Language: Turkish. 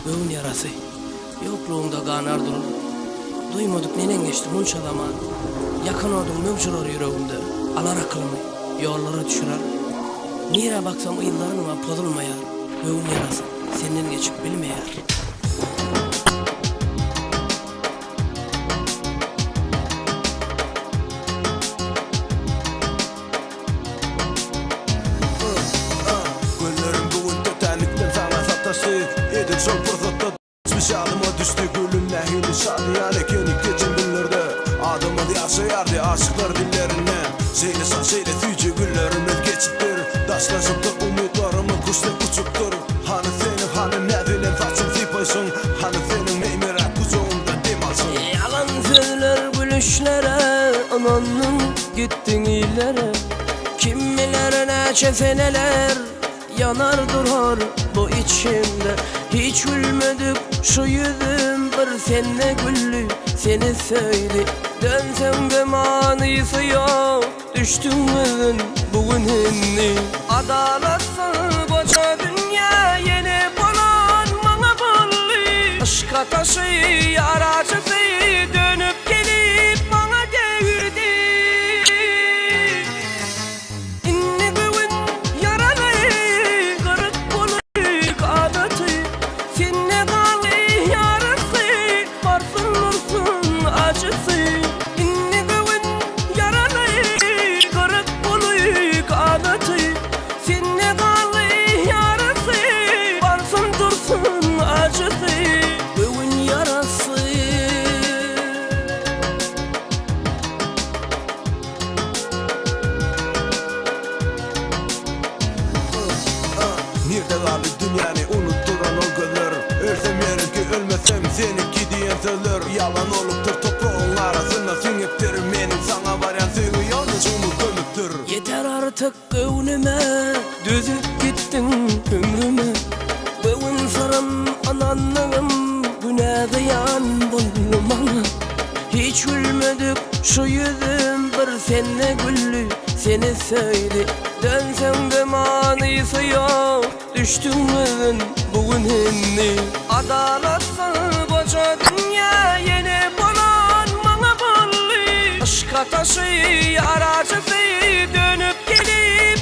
Göğün yarası, yokluğunda kanar durur. Duymadık nenen geçti bunca zaman. Yakın oldun mümcürür yüreğimde. Alar aklımı, yollara düşürer. Nire baksam yıllarıma pozulmayar. Göğün yarası, senden geçip bilmeyer. Edip sol fırsatta Spesialıma düştü gülüm nehili şadiyan ekenik geçen günlerde Adımı yaşayardı aşıklar dillerinden Seylesan seyle tüyce günlerimiz geçiptir Daşlaşıp da umutlarımı kuşla uçuptur Hani senin hani ne dilen saçın sipaysın Hani senin meymerak kucağımda demalsın Yalan söyler gülüşlere ananın gittin ilere. Kim bilir neçe seneler yanar durar bu içimde. Hiç gülmedik şu yüzüm bir senle güllü seni söyledi. Dönsem de manisi yok düştüm bugün bugününni. Adalatsız koca dünya yeni bulan bana bulli. Aşka taşı yaracısı dönüp gelip bana devirdi. İnni güvün yaralı kırık bulik adatı. Sinne kalı yarısı varsın vursun acısı. İnni güvün yaralı kırık bulik adatı. Sinne kalı yarısı varsın dursun acısı. Güvün yarası Nerede kaldı dünyayı unutturan o gözler Ölsem yerim ki ölmesem seninki diyen sözler Yalan oluptur toprağın arasında süngeptir Benim sana varan sevgi yalnız umut gömüktür yeter artık gönlüme, düzüp gittin ömrüme. Bugün sarım ananlığım, güne kıyan bulmana. Hiç gülmedik şu yüzüm bir senle güllü seni söyledi. Dönsem de manisi yok düştüm bugün inni. Adalatsız koca dünya yeni bulan bana bulli. Aşka taşı yaracısı dönüp gelip